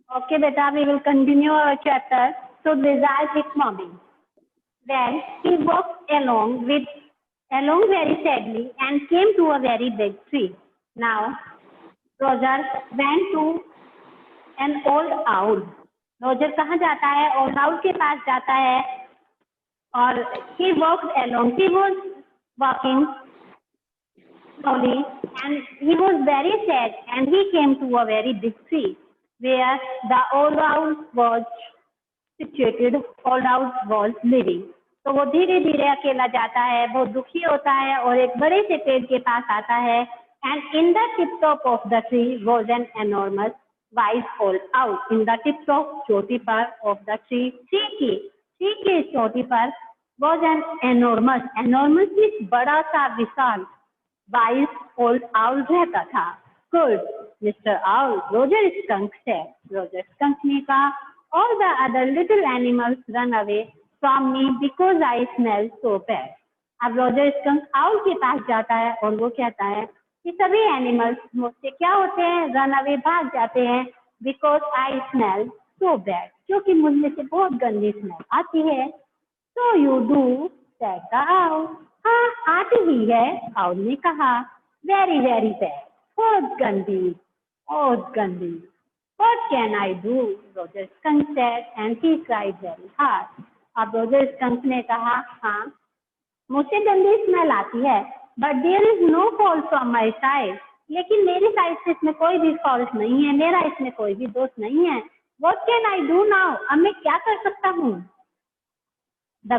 Okay, beta, we will continue our chapter. So Lizard is moving. Then he walked along very sadly and came to a very big tree. Now Roger went to an old owl. Roger कहाँ जाता है? Old owl के पास जाता है और he walked along. He was walking slowly and he was very sad and he came to a very big tree where the old owl was situated. Old owl was living. तो वो धीरे धीरे अकेला जाता है, बहुत दुखी होता है और एक बड़े से पेड़ के पास आता है. And in the tip top of the tree was an enormous wise old owl. In the tip top चोटी पर of the tree की चोटी पर was an enormous means बड़ा सा विशाल wise old owl रहता था. Good, Mr. Owl, Roger Skunk said. Roger Skunk ने कहा, all the other little animals run away from me because I smell so bad. अब रोजर स्कंक आउल के पास जाता है और वो कहता है कि सभी एनिमल्स मुझसे क्या होते हैं? रन अवे, भाग जाते हैं. Because I smell so bad, क्योंकि मुझमें से बहुत गंदी स्मेल आती है. So you do said the owl. हाँ, आती ही है, आउल ने कहा. वेरी वेरी बैड, बहुत गंदी. What can I do? Roger Skunk said, and he cried very hard. अब रोजर स्कंक ने कहा, हाँ मुझसे गंदी स्मेल आती है, but there is no fault from my side. लेकिन मेरी साइड से इसमें कोई भी फॉल्ट नहीं है, मेरा इसमें कोई भी दोष नहीं है. What can I do now? अब मैं क्या कर सकता हूँ? द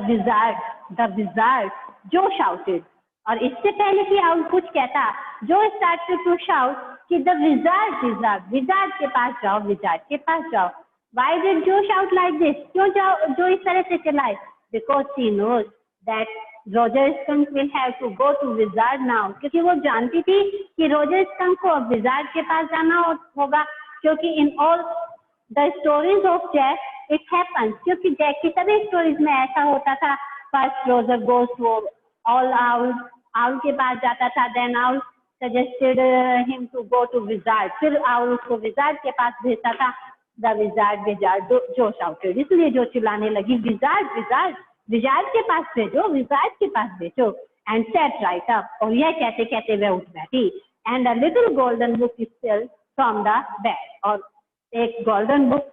विजार्ड जो शाउटेड. और इससे पहले कि आउल कुछ कहता, जो स्टार्टेड टू शाउट कि द विजार्ड के पास जाओ. Why did Joe shout like this? क्यों जो इस तरह से चिल्लाए? Because she knows that Roger Skunk will have to go to Wizard now. क्योंकि वो जानती थी कि रोजर स्कंक को अब विजार्ड के पास जाना होगा. क्योंकि in all the stories of Jack it happens. क्योंकि जैक की सभी स्टोरीज में ऐसा होता था. First Roger goes to all owl के पास जाता था. Then owl suggested him to go to Wizard. फिर owl उसको विजार्ड के पास भेजता था. The विजार्ड जो शाउटेड, इसलिए जो चिल्लाने लगी, विजार्ड के पास भेजो. एंड सेट राइट अप, और यह कहते कहते वह उठ बैठी. And a little golden book fell from the bed, और एक गोल्डन बुक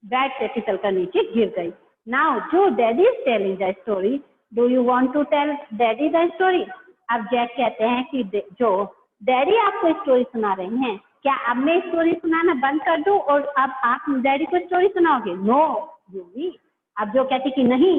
बेड से फिसल कर नीचे गिर गई. Now Jo daddy is telling the story, do you want to tell daddy the story? अब जैक कहते हैं कि जो डैडी आपको स्टोरी सुना रहे हैं, क्या अब मैं स्टोरी सुनाना बंद कर दूं और अब आप डैडी को स्टोरी सुनाओगे? नो, यू मी. अब जो कहती कि नहीं,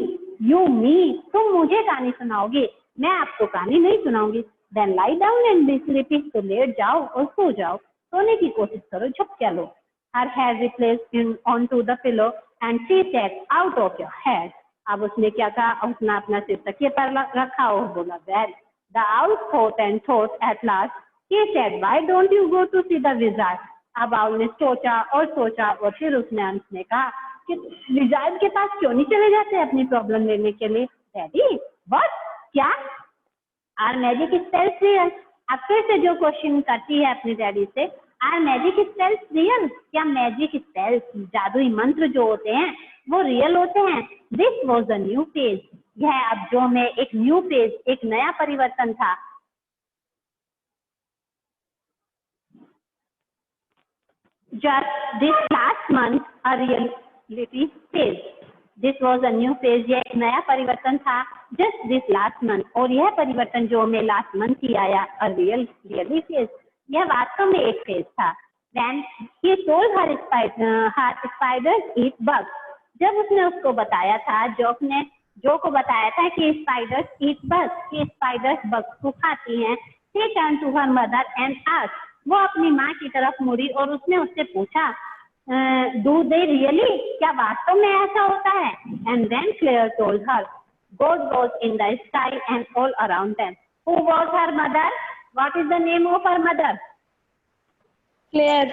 यू मी, तुम मुझे कहानी सुनाओगे, मैं आपको कहानी नहीं सुनाऊंगी. Then lie down and be sleepy, तो लेट जाओ और सो जाओ, सोने की कोशिश करो, झपकिया लो. Her head replaced on to the pillow and she said, out of your head. अब उसने क्या कहा? अपना सिर तकिए पर रखा और बोला, well. The owl thought and thought at last. He said, why don't you go to see the wizard? अब आउल ने सोचा और फिर उसने अंत में कहा कि विजार्ड के पास क्यों नहीं चले जाते अपनी प्रॉब्लम लेने के लिए? Daddy, what? क्या? Are magic spells real? अब फिर से जो क्वेश्चन करती है अपने डैडी से, आर मैजिक स्पेल्स रियल? क्या मैजिक स्पेल्स, जादुई मंत्र जो होते हैं वो रियल होते हैं? This was a new page. यह अब जो में एक न्यू पेज, एक नया परिवर्तन था. Just this last month, a reality phase. This was a new phase. यह एक नया परिवर्तन था. Just this last month, और यह परिवर्तन जो हमें last month ही आया, a really phase. यह वास्तव में एक फेज था. Then he told her spiders eat bugs. जब उसने उसको बताया था, जो को बताया था कि spiders eat bugs, कि spiders bugs को खाती हैं. He turned to her mother and asked. वो अपनी माँ की तरफ मुड़ी और उसने उससे पूछा, डू दे रियली? क्या वास्तव में ऐसा होता है? And then Claire told her, God was in the sky and all around them. Who was her mother? What is the name of her mother? Claire.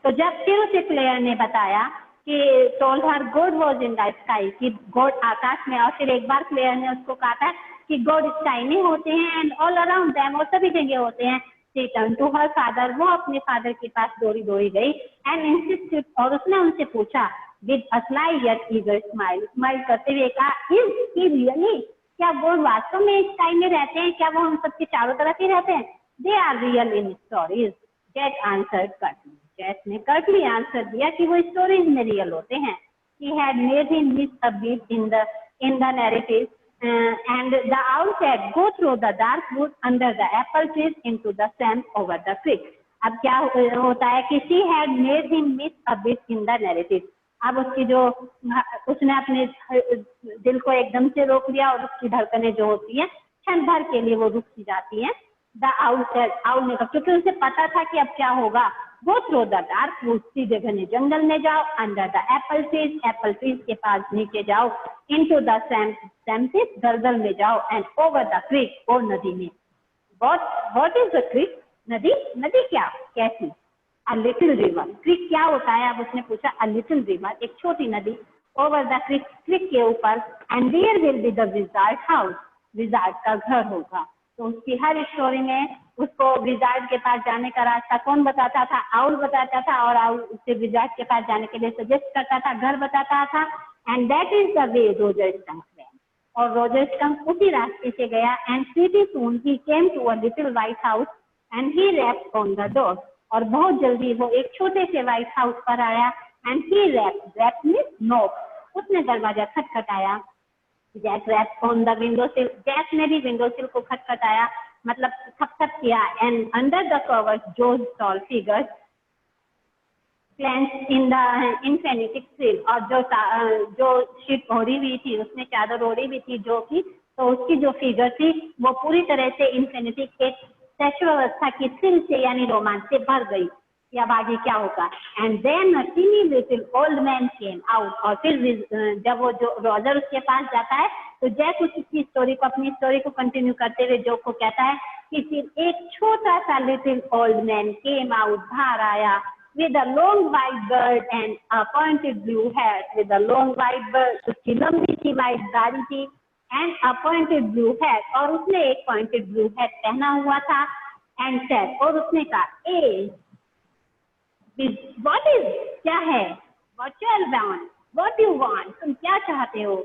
तो जब फिर उसे क्लेयर ने बताया कि told her God was in the sky, कि God आकाश में, और फिर एक बार क्लेयर ने उसको कहा था कि गॉड स्काई में होते हैं एंड ऑल अराउंड देम, और सभी जगह होते हैं. She turn to her father, वो अपने फादर के पास दौड़ी दौड़ी गई एंड इंसिस्टेड, और उसने उनसे पूछा with a sly yet eager smile, smile करते हुए कहा इज ही रियली, क्या वो वास्तव में इस टाइम में रहते हैं, क्या वो हम सबके चारों तरफ ही रहते हैं? They are real in stories, Jack answered curtly, Jack ने कर्टली आंसर दिया कि वो स्टोरीज में रियल होते हैं। He had made him miss a beat in the narrative, and the owl said, "Go through the dark wood under the apple trees into the swamp over the creek." अब क्या होता है कि she had made him miss a beat in the narrative. अब उसकी जो उसने अपने दिल को एकदम से रोक लिया और उसकी धड़कनें जो होती है क्षण भर के लिए वो रुक सी जाती हैं। द आउल सेड, आउल ने कहा, क्योंकि उसे पता था कि अब क्या होगा, go through the dark would, सीधे घने जंगल में जाओ, अंडर द एप्पल ट्रीज के पास नीचे जाओ, इनटू द स्वैम्प दलदल में जाओ, एंड ओवर द क्रीक, और नदी में। What is the creek? नदी? नदी क्या, कैसी? A little river. क्रीक क्या होता है? अब उसने पूछा। अ लिटिल रिवर, एक छोटी नदी, ओवर द क्रीक, क्रीक के ऊपर, and there will be the wizard house, wizard का घर होगा। तो उसकी हर स्टोरी में उसको विजार्ड के पास जाने का रास्ता कौन बताता था? आउल बताता था, और आउल उससे विजार्ड के पास जाने के लिए सजेस्ट करता था, घर बताता था। And that is the way Roger Stunk went, और रोजर स्टंक उसी रास्ते से गया। And pretty soon he came to a little white house and he rapped on the door, और बहुत जल्दी वो एक छोटे से व्हाइट हाउस पर आया। And he rap means knock, उसने दरवाजा खटखटाया। Jack rap on the window sill, Jack ने भी विंडो सिल को खटखटाया, मतलब थपथप किया। And under the covers those tall figures cleansed in the infinity thrill, और जो शीट ओढ़ी हुई थी, उसने चादर ओढ़ी हुई थी जो कि, तो उसकी जो फिगर थी वो पूरी तरह से इन्फिनिटी के सेक्सुअल अवस्था की थ्रिल से यानी रोमांच से भर गई कि अब आगे क्या होगा। And then a tiny little old man came out, और फिर जब वो जो रोजर उसके पास जाता है तो जैक उसकी स्टोरी को, अपनी स्टोरी को कंटिन्यू करते हुए जो को कहता है कि फिर एक छोटा सा little old man came out, बाहर आया, with a long white beard and a pointed blue hat, with a long white beard, उसकी लंबी सी white दाढ़ी थी, and a pointed blue hat, और उसने एक pointed blue hat पहना हुआ था, and said, और उसने कहा, what is, क्या है, what you want, what you want, तुम क्या चाहते हो?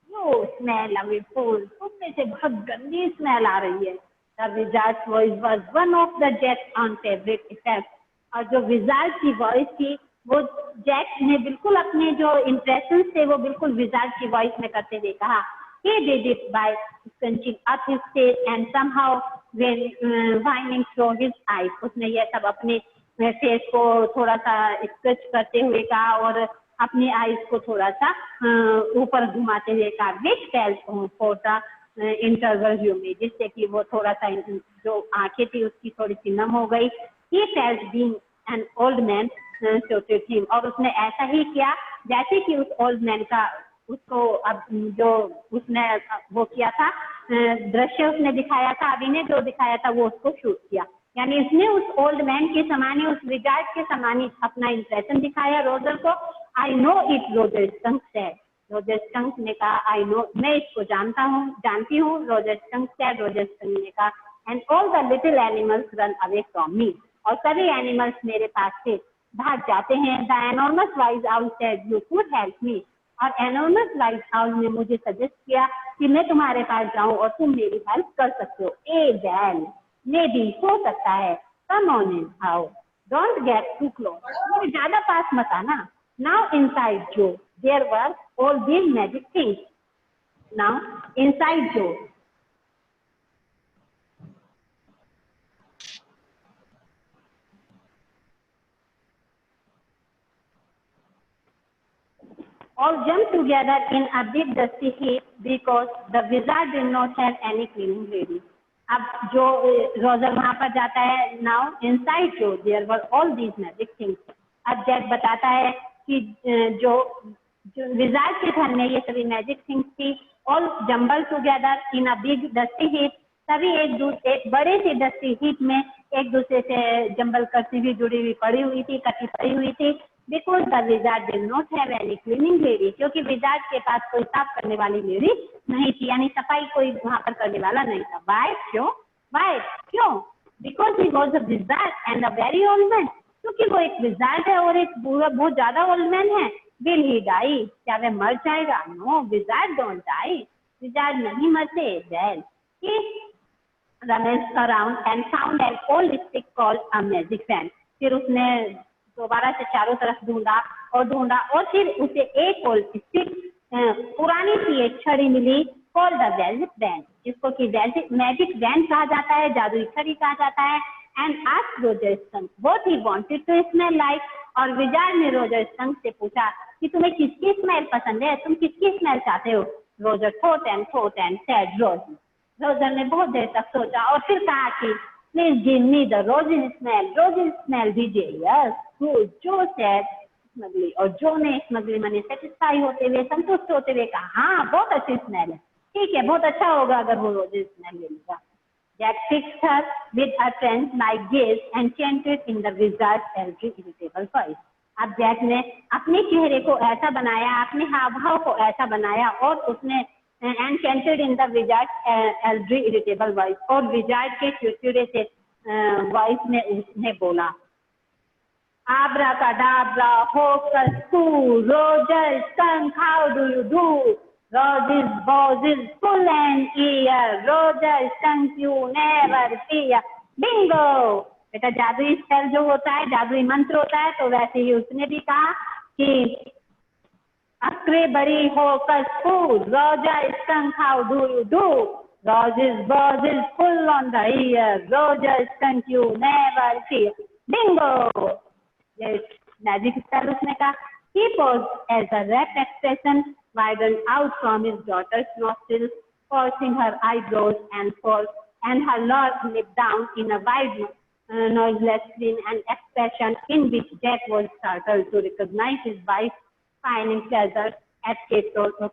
You smell a fool, तुम में से बहुत गंदी स्मेल आ रही है। The wizard's voice was one of the Jack's own favorite effects, और जो विजार्ड की वॉइस थी वो जैक ने बिल्कुल अपने जो इंप्रेशन थे वो बिल्कुल विजार्ड की वॉइस में करते हुए कहा, he did it by scrunching up his face and somehow when whining through his eyes, उसने ये सब अपने फेस को थोड़ा सा स्ट्रेच करते हुए कहा और अपनी आईज को थोड़ा सा ऊपर घुमाते हुए कहा, which tells for the interval view में, जिससे कि वो थोड़ा सा जो आंखें थी उसकी थोड़ी सी नम हो गई। He felt being an old man suited him, और उसने ऐसा ही किया जैसे कि उस ओल्ड मैन का उसको अब जो उसने वो किया था दृश्य उसने दिखाया था, अभी ने जो दिखाया था वो उसको शूट किया, यानी उसने उस ओल्ड मैन के समान ही, उस विजार्ड के समान ही अपना इंप्रेशन दिखाया रोजर को। I know it, Roger Skunk said, Roger Skunk ने कहा, आई नो, मैं इसको जानता हूँ, जानती हूँ, Roger Skunk said, Roger Skunk ने कहा, and all the little animals run away from me, और सभी एनिमल्स मेरे पास से भाग जाते हैं। The enormous wise owl said, you could help me, और एनॉर्मस वाइज आउल ने मुझे सजेस्ट किया कि मैं तुम्हारे पास जाऊं और तुम मेरी हेल्प कर सकते हो। ए वेल, मे बी, हो सकता है, कम ऑन इन, आओ, डोंट गेट टू क्लोज, मुझे ज्यादा पास मत आना। Now inside Jo there were all these magic things, now inside Jo, all jumped together in a big dusty heap because the wizard did not have any cleaning lady. अब जो Roger वहां पर जाता है, now inside जो there were all these magic things. अब Jack बताता है कि जो विजार्ड के घर में ये सभी मैजिक थिंग्स थी, all jumbled together in a big dusty heap, सभी एक बड़े से डस्टी हीप में एक दूसरे से जंबल करती हुई जुड़ी हुई पड़ी हुई थी, इकट्ठी पड़ी हुई थी। Because the wizard did not have any cleaning lady, क्योंकि विजार्ड के पास कोई साफ करने वाली लेडी नहीं थी, यानी सफाई कोई वहां पर करने वाला नहीं था। वाई, क्यों? वाई, क्यों? Because he was a wizard and a very old man. क्योंकि वो एक विजार्ड है और एक बहुत ज्यादा ओल्ड मैन है. Will he die? क्या वह मर जाएगा? No, wizard don't die. Wizard नहीं मरते. Well, he rummaged around and found an old stick called a magic fan. फिर उसने दोबारा से चारों तरफ ढूंढा और फिर उसे एक ओल्ड स्टिक पुरानी सी एक छड़ी मिली called the magic wand, जिसको कि मैजिक वैन कहा जाता है, जादुई छड़ी कहा जाता है. And asked Roger Skunk what he wanted to smell like. और विजार्ड ने रोजर स्कंक से पूछा कि तुम्हें किसकी स्मेल पसंद है, तुम किसकी स्मेल चाहते हो. Roger thought and said roses. Roger ने बहुत देर तक सोचा और फिर कहा कि please give me the roses smell दीजिए. यस, गुड, जो सेड स्मगली. और जो ने स्मगली माने सेटिस्फाई होते हुए, संतुष्ट होते हुए कहा हाँ बहुत अच्छी स्मेल है, ठीक है, बहुत अच्छा होगा अगर वो रोजेस स्मेल ले लेगा. Jack fixed her with a trance-like gaze and chanted in the wizard's irritable voice. अब जैक ने अपने चेहरे को ऐसा बनाया, अपने हाव भाव को ऐसा बनाया और उसने and chanted in the wizard's irritable voice. और विजार्ड के चिड़चिड़े से वॉइस में उसने बोला Abracadabra, hocus pocus, Roger Skunk, how do you do? Roses, bosses, full and ear, Roger Skunk, you never fear. Bingo! बेटा जादुई स्पेल जो होता है, जादुई मंत्र होता है, तो वैसे ही उसने भी कहा कि अक्रे बड़ी होकस फूल, Roger Skunk, how do you do? Roses, bosses, full on the ear, Roger Skunk, you never fear. Bingo! Yes, magic spell उसने कहा. He paused as a rapt expression widened out from his daughter's nostrils, forcing her eyebrows and her lower lip down in a wide, noiseless grin, an expression in which Jack was startled to recognize his wife's finding pleasure at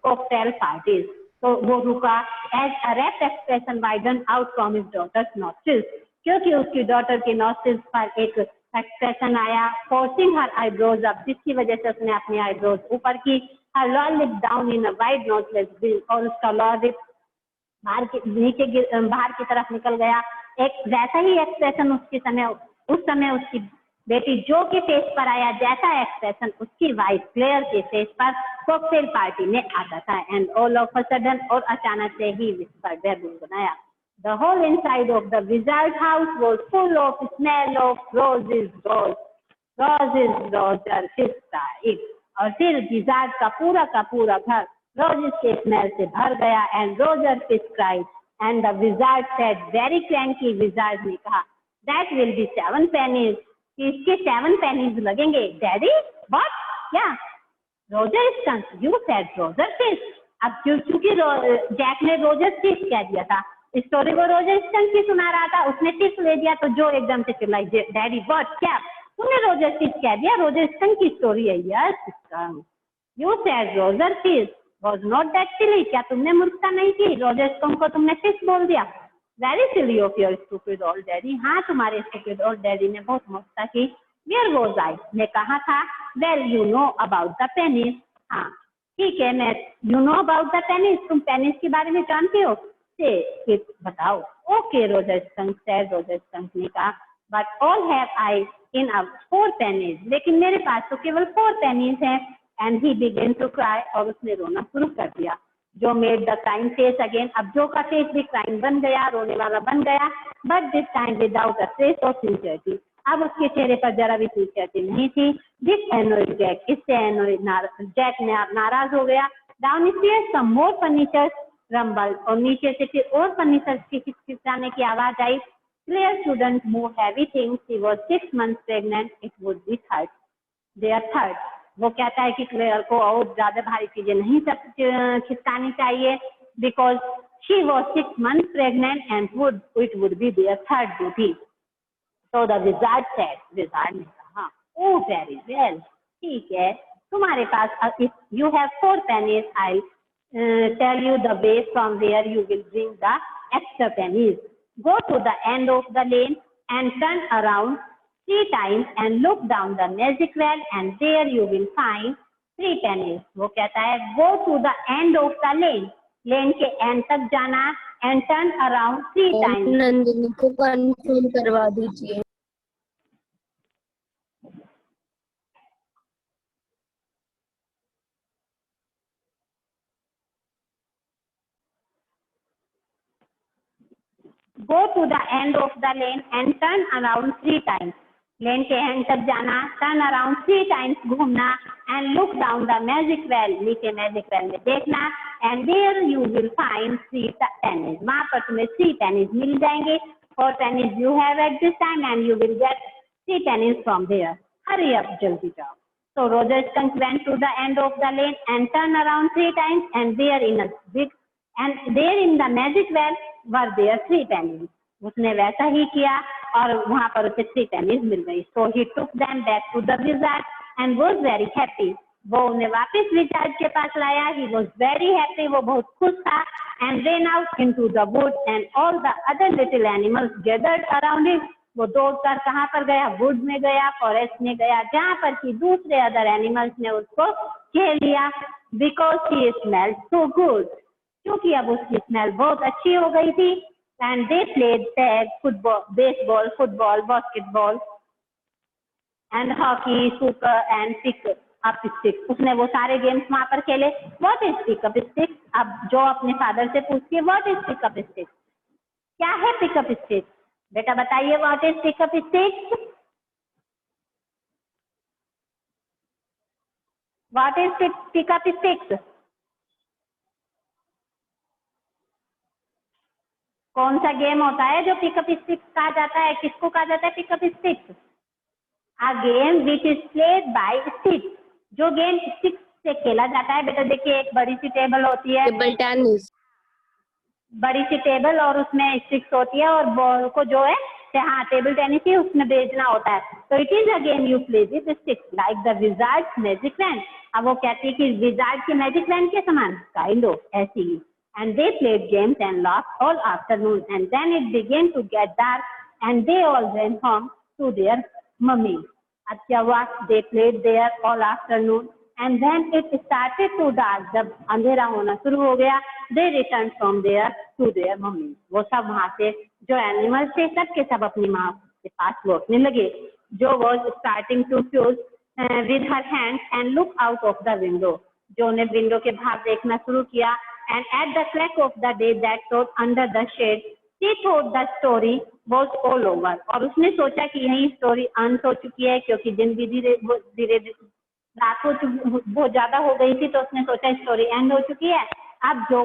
cocktail parties. तो वो रुका. As a rapt expression widened out from his daughter's nostrils, क्योंकि उसकी daughter के nostrils पर एक expression आया. Forcing her eyebrows up, जिसकी वजह से उसने अपनी आईब्रोज ऊपर की. Her lower lip down in a wide noseless grill, और उसका लोअर लिप बाहर की तरफ निकल गया. एक वैसा ही एक्सप्रेशन उस समय उसकी बेटी जो के फेस पर आया, जैसा एक्सप्रेशन उसकी वाइफ क्लेयर के फेस पर कॉकटेल पार्टी में आता था. And all of a sudden, और अचानक से ही whisper गुनगुनाया. The whole inside of the wizard's house was full of smell of roses, Roger cried. और फिर विजार्ड का पूरा घर रोजेस के स्मेल से भर गया. And Roger cried. And the wizard said very cranky, wizard ने कहा दैट विल बी 7 pennies, कि इसके 7 pennies लगेंगे. Daddy what? क्या? Roger Skunk, you said Roger fish. अब क्योंकि जैक ने रोजर फिश कह दिया था, स्टोरी को रोजर स्कंक की सुना रहा था, उसने फिश ले दिया, तो जो एकदम से चिल्लाई डैडी व्हाट? क्या तुमने रोजर फिश कह दिया? रोजर स्कंक की स्टोरी है. Yes Skunk, you said Roger fish, was not that silly, क्या तुमने मूर्खता नहीं की? रोजर स्कंक को तुमने फिश बोल दिया. Very silly of your stupid old daddy, हाँ तुम्हारे स्टूपिड ओल्ड डैडी ने बहुत मूर्खता की. वेयर वाज आई, मैं कहा था. Well you know about the pennies, हाँ ठीक है, मैं you know about the pennies, तुम पेनीज के बारे में जानते हो, से बताओ. Okay Roger skunk said, Roger Skunk ने कहा but all have I in 4 pennies, लेकिन मेरे पास तो केवल 4 pennies हैं. And he began to cry, और उसने रोना शुरू कर दिया. Jo made the crime face again, अब जो का फेस भी क्राइम बन गया, रोने वाला बन गया. But this time without a trace of sincerity, अब उसके चेहरे पर जरा भी सिंसियरिटी नहीं थी. दिस एनोइड जैक, इससे जैक ने नाराज हो गया. डाउन स्टेयर्स सम मोर फर्नीचर रंबल, और नीचे से फिर और फर्नीचर की खिसखिसाने की आवाज आई. Claire shouldn't move heavy things. She was 6 months pregnant. It would be their third. वो कहता है कि क्लेयर को और ज्यादा भारी चीजें नहीं खिसकानी चाहिए, because she was 6 months pregnant and it would be their third duty. So the wizard said, wizard ने कहा, oh very well, ठीक है, तुम्हारे पास if you have 4 pennies, I'll tell you the way from where you will bring the extra pennies. Go to the end of the lane and turn around 3 times and look down the magic well, and there you will find 3 pennies. वो कहता है go to the end of the lane, लेन के end तक जाना, and turn around 3 times. Nandini को confirm करवा दीजिए। Go to the end of the lane and turn around 3 times. लेन के एंड तक जाना, टर्न अराउंड 3 टाइम्स घूमना and look down the magic well, नीचे मैजिक वेल में देखना and there you will find 3 pennies. वहां पर तुम्हें 3 पेनीज मिल जाएंगे। 4 pennies you have at this time and you will get 3 pennies from there. Hurry up, जल्दी जाओ। So Roger Skunk went to the end of the lane and turned around 3 times, and there in the magic well were there 3 pennies. उसने वैसा ही किया और वहां पर उसे 3 pennies मिल गई। So he took them back to the wizard and was very happy. वो उन्हें वापस विजार्ड के पास लाया। He was very happy, वो बहुत खुश था। And ran out into the wood and all the other little animals gathered around him. वो दौड़कर कहाँ पर गया? वुड में गया, फॉरेस्ट में गया, जहाँ पर कि दूसरे अदर एनिमल्स ने उसको घेर लिया। Because he smelled so good, क्योंकि अब उसकी स्मेल बहुत अच्छी हो गई थी। And they played tag, football, baseball, football, basketball and hockey, snooker and pick up stick. उसने वो सारे गेम्स वहां पर खेले। What is pick up stick? अब जो अपने फादर से पूछिए what is pick up stick, क्या है पिक अप स्टिक? बेटा बताइए what is pick up sticks? What is pick up sticks? कौन सा गेम होता है जो पिक अप स्टिक्स कहा जाता है? किसको कहा जाता है pick up sticks? A game which is played by sticks, जो गेम स्टिक्स से खेला जाता है। बेटा देखिए, एक बड़ी सी टेबल होती है, टेबल टेनिस, बड़ी सी टेबल और उसमें स्टिक्स होती है और बॉल को जो है, हाँ टेबल टेनिस ही उसमें भेजना होता है। तो it is a game you play with sticks like the wizard's magic wand. अब वो कहती है कि विजार्ड की मैजिक वैन के समान, काइंड ऑफ ऐसी ही। And they played games and laughed all afternoon and then it began to get dark and they all went home to their mummy. अब क्या हुआ? They played their all afternoon and then it started to dark. जब अंधेरा होना शुरू हो गया, they return from there to their mummy. वो सब वहां से जो एनिमल्स थे सब के सब अपनी माँ के पास लौटने लगे। Jo was starting to fuse with her hand and look out of the window, Jo ने विंडो के बाहर देखना शुरू किया। And at the crack of the day that thought under the shade she thought the story was all over. और उसने सोचा कि यही स्टोरी अंत हो चुकी है, क्योंकि दिन भी धीरे धीरे रात हो बहुत ज्यादा हो गई थी। तो उसने सोचा स्टोरी एंड हो चुकी है। अब जो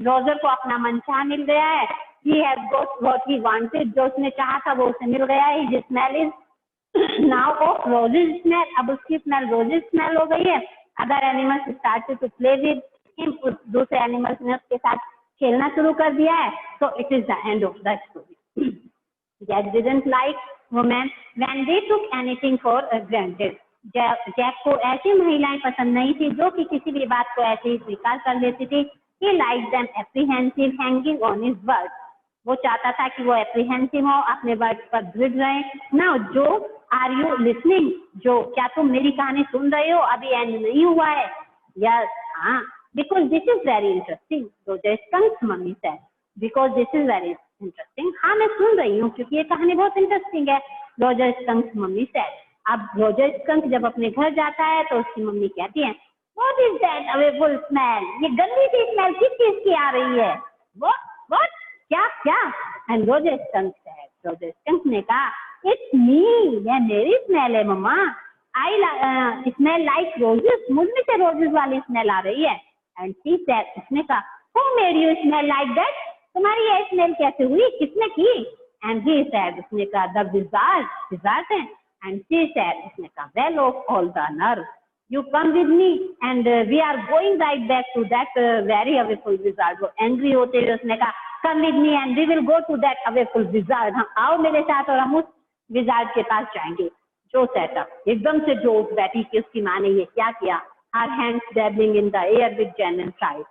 रोजर को अपना मनचाहा मिल गया है, he has got what he wanted, जो उसने चाहा था वो उसे मिल गया है। His smell is now of roses smell, अब उसकी स्मेल रोजेस स्मेल हो गई है। Other animals started to play with him, दूसरे एनिमल्स ने उसके साथ खेलना शुरू कर दिया है। So it is the end of the story. Jack didn't like women when they took anything for granted. Jack को ऐसी महिलाएं पसंद नहीं थी जो कि किसी भी बात को ऐसे ही स्वीकार कर लेती थी। He liked them apprehensive, hanging on his words. वो चाहता था कि वो एप्रीहेंसिव हो, अपने वर्ड पर दृढ़ रहे। नाउ जो आर यू लिसनिंग, जो क्या तुम मेरी कहानी सुन रहे हो? अभी एंड नहीं हुआ है। यस, हाँ, because this is very interesting, Roger Skunk's mummy said. Because this is very interesting, हाँ मैं सुन रही हूँ क्योंकि ये कहानी बहुत इंटरेस्टिंग है, रोजर स्कंक्स मम्मी सेड। अब रोजर स्कंक जब अपने घर जाता है तो उसकी मम्मी कहती है, व्हाट इज दैट अवेफुल स्मेल? ये गंदी सी स्मेल किस चीज की आ रही है? व्हाट क्या क्या? एंड रोजर स्कंक ने कहा, इट्स मी, ये मेरी स्मेल है मम्मा। आई स्मेल लाइक रोजेस, मुझ में से रोजेस वाली स्मेल आ रही है। एंड शी सेड, उसने कहा, who made you smell like that? तुम्हारी ये स्मेल कैसे हुई, किसने की? एंड ही सेड, उसने कहा, द विजार्ड है। And she said, उसने कहा, well of all the nerve, you come with me and we are going right back to that very awful wizard. वो angry होते हुए उसने कहा, come with me and we will go to that awful wizard. हाँ, आओ मेरे साथ और हम उस विजार्ड के पास जाएंगे। जो सेटअप एकदम से जो उठ बैठी कि उसकी माँ ने ये क्या किया। her hands dabbling in the air with genuine pride.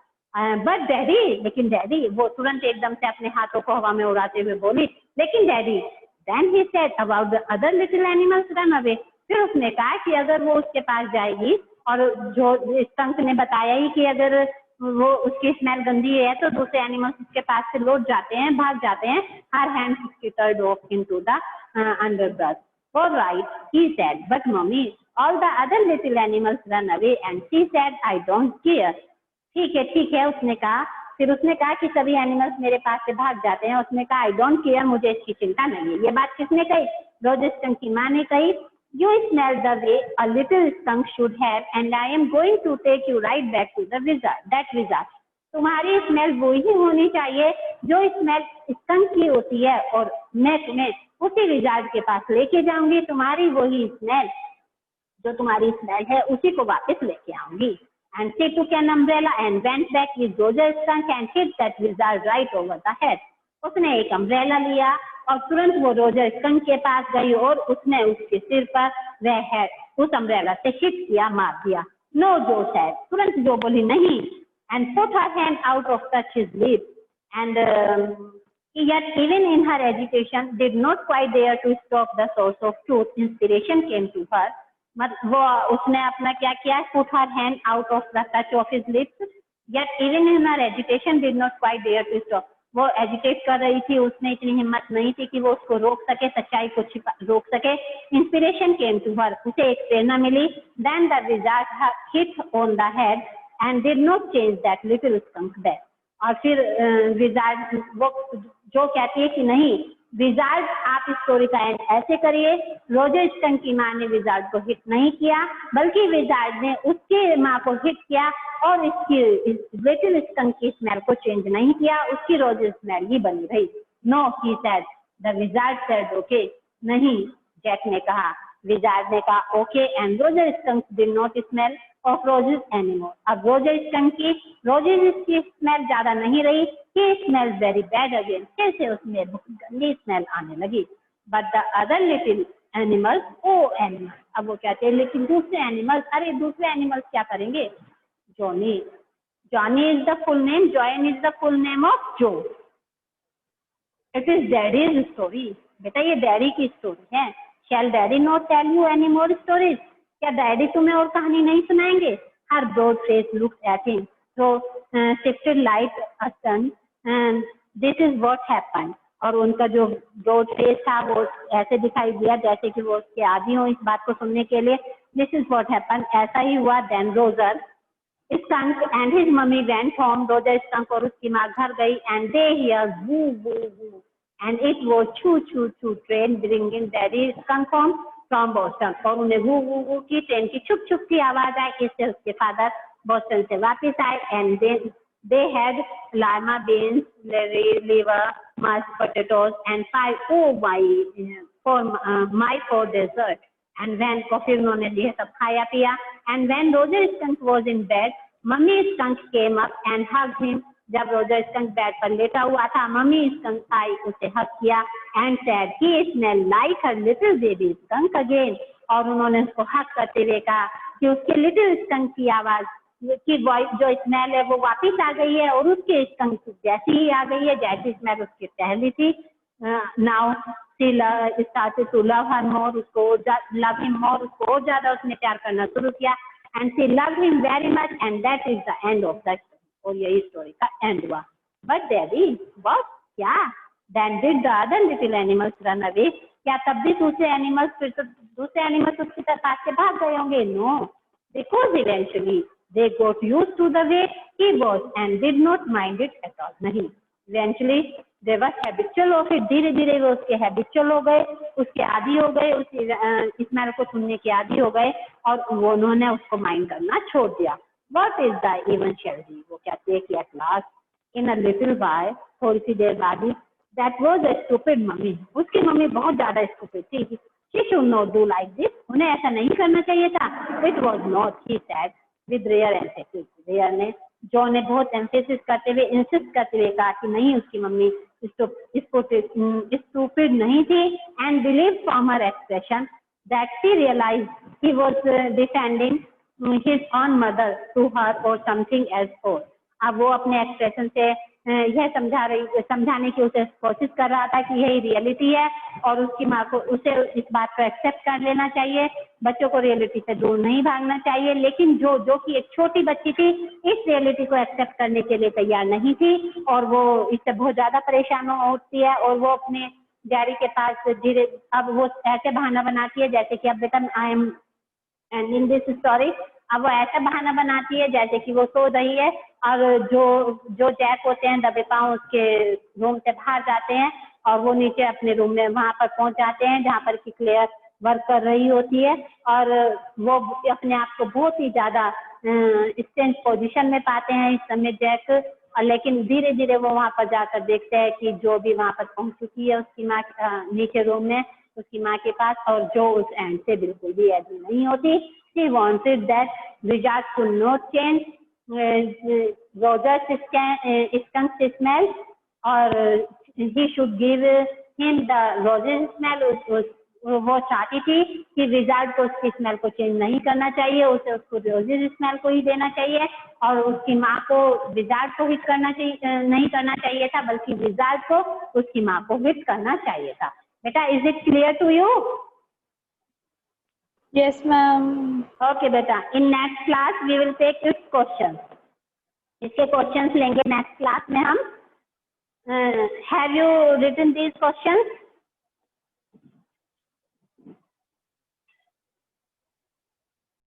But daddy, लेकिन डैडी, वो तुरंत एकदम से अपने हाथों को हवा में उड़ाते हुए बोली, लेकिन daddy, then he said about the other little animals run away. फिर उसने कहा कि अगर वो उसके पास जाएगी और जो स्कंक ने बताया ही कि अगर वो उसकी स्मेल गंदी है तो दूसरे एनिमल्स उसके पास से लौट जाते हैं, भाग जाते हैं. Her hand skittered off into the underbrush. All right, he said, but mommy, all the other little animals run away. And she said, I don't care. ठीक है उसने कहा. फिर उसने कहा कि सभी एनिमल्स मेरे पास से भाग जाते हैं. उसने कहा आई डोंट केयर, मुझे इसकी चिंता नहीं है. ये बात किसने कही? रोजर स्कंक की माँ ने कही. You smell the way a little skunk should have, and I am going to take you right back to the wizard. That wizard. तुम्हारी स्मेल वही होनी चाहिए जो स्मेल स्कंक की होती है, और मैं तुम्हें उसी विजार्ड के पास लेके जाऊंगी. तुम्हारी वही स्मेल, जो तुम्हारी स्मेल है, उसी को वापस लेके आऊंगी. And she took an umbrella and went back with Roger Skunk and hit that wizard right over the head. उसने एक अम्ब्रेला लिया और तुरंत वो रोजर स्कंक के पास गई और उसने उसके सिर पर वह हेड उस अम्ब्रेला से हिट किया, मार दिया. नो जो said, तुरंत जो बोली नहीं. And put her hand out of touch his lips. And yet even in her agitation did not quite dare to stop the source of truth. Inspiration came to her. वो उसने अपना क्या किया? Put her hand out of the touch of his lips. Yet even in her agitation did not quite dare to stop. वो agitate कर रही थी, उसने इतनी हिम्मत नहीं थी कि वो उसको रोक सके, सच्चाई को रोक सके. इंस्पिरेशन केम टू हर, उसे एक प्रेरणा मिली. Then the wizard hit on the head and did not change that little skunk back. और फिर विजार्ड वो जो कहती है कि नहीं विजार्ड आप इस स्टोरी का एंड ऐसे करिए. रोजर स्कंक की माँ ने विजार्ड को हिट नहीं किया, बल्कि विजार्ड ने उसकी माँ को हिट किया और इसकी लिटिल स्कंक की स्मेल को चेंज नहीं किया, उसकी रोजर स्मेल ही बनी रही. No he said, the wizard said okay. नहीं, जैक ने कहा. विजार्ड ने कहा okay. And Roger Skunk did not smell of roses anymore. अब रोजर स्कंक की की स्मेल ज्यादा नहीं रही. He smell very bad again. फिर से उसमें बहुत गंदी स्मेल आने लगी. But the other little animals, O animals, अब वो कहते हैं लेकिन दूसरे एनिमल्स, अरे दूसरे एनिमल्स क्या करेंगे? Johnny. Johnny is the full name. Joanne is the full name of Joe. It is Daddy's story. बेटा ये डैडी की स्टोरी है. Shall Daddy not tell you any more stories? क्या डैडी तुम्हें और कहानी नहीं सुनाएंगे? Her broad face looked at him, so shifted like a sun. And this is what happened. और उनका जो ब्रॉड फेस था वो ऐसे दिखाई दिया जैसे कि वो उसके आदी हो इस बात को सुनने के लिए. This is what happened. ऐसा ही हुआ. Then Roger Skunk and his mummy went home. Roger Skunk और उसकी माँ घर गई. And they hear woo woo woo. And it was choo choo choo train bringing Daddy Skunk home from Boston. और उन्हें woo woo woo की train की छुप छुप की आवाज आई. इससे उसके फादर बोस्टन से वापस आए. And they had lima beans, liver, mashed potatoes, and pie. Oh my for dessert. And when फिर उन्होंने ये सब खाया पिया. And when Roger Skunk was in bed, Mummy Skunk came up and hugged him. जब रोजर स्कंक बेड पर लेटा हुआ था, मम्मी स्कंक आई, उसे हग किया. And said he smelled like her little baby skunk again. और उन्होंने उसको हग करते हुए कहा कि उसके लिटिल स्कंक की आवाज की वॉइस जो स्मेल है वो वापस आ गई है और उसके स्कंक जैसी ही आ गई है जैसी स्मेल उसकी पहली थी. Now she started to love her more. उसको love him more, उसको और ज्यादा उसने प्यार करना शुरू किया. And she loved him very much. And that is the end of the story. और यही स्टोरी का एंड हुआ. But Daddy, what? क्या? Then did the other little animals run away? क्या तब भी दूसरे एनिमल्स उसकी पास से भाग गए होंगे? No, because eventually they got used to the way he was and did not mind it at all. नहीं, eventually they were habitual of it. धीरे धीरे वो उसके habitual हो गए, उसके आदी हो गए, उस स्मेल को सुनने के आदी हो गए और उन्होंने उसको माइंड करना छोड़ दिया. What is the eventuality? वो कहते हैं कि at last, in a little while, थोड़ी सी देर बाद ही, that was a stupid mummy. उसकी मम्मी बहुत ज्यादा stupid थी. She should not do like this. उन्हें ऐसा नहीं करना चाहिए था. It was not, he said with rare emphasis. Rare ने जो ने बहुत एम्फेसिस करते हुए इंसिस्ट करते हुए कहा कि नहीं उसकी मम्मी stupid नहीं थी. And believed from her expression that she realized he was defending his own mother to her or something else. और अब वो अपने एक्सप्रेशन से यह समझाने की उसे कोशिश कर रहा था कि यही रियलिटी है और उसकी माँ को उसे इस बात को एक्सेप्ट कर लेना चाहिए। बच्चों को रियलिटी से दूर नहीं भागना चाहिए, लेकिन जो कि एक छोटी बच्ची थी इस रियलिटी को एक्सेप्ट करने के लिए तैयार नहीं थी और वो इससे बहुत ज्यादा परेशान होती है और वो अपने डैडी के पास धीरे अब वो ऐसे बहाना बनाती है जैसे कि अब बेटा I am ending this story. अब वो ऐसा बहाना बनाती है जैसे कि वो सो रही है और जो जैक होते हैं दबे पांव उसके रूम से बाहर जाते हैं और वो नीचे अपने रूम में वहां पर पहुंच जाते हैं जहां पर कि क्लेयर वर्क कर रही होती है और वो अपने आप को बहुत ही ज्यादा स्टेंस पोजीशन में पाते हैं इस समय जैक। और लेकिन धीरे धीरे वो वहां पर जाकर देखते हैं कि जो भी वहां पर पहुंच चुकी है उसकी माँ नीचे रूम में उसकी माँ के पास और जो उस एंड से बिल्कुल भी एग्री नहीं होती। She wanted that Richard could not change Roger's skunk smell or he should give him the Roger's smell। वो चाहती थी कि रिजार्ड को उसकी स्मेल को चेंज नहीं करना चाहिए, उसे उसको रोजेज स्मेल को ही देना चाहिए और उसकी माँ को रिजार्ड को हिट करना चाहिए नहीं करना चाहिए था, बल्कि रिजार्ड को उसकी माँ को हिट करना चाहिए था। बेटा is it clear to you? Yes, ma'am. Okay बेटा, in next class we will take its question. इसके क्वेश्चंस लेंगे नेक्स्ट क्लास में हम। Have you written these questions?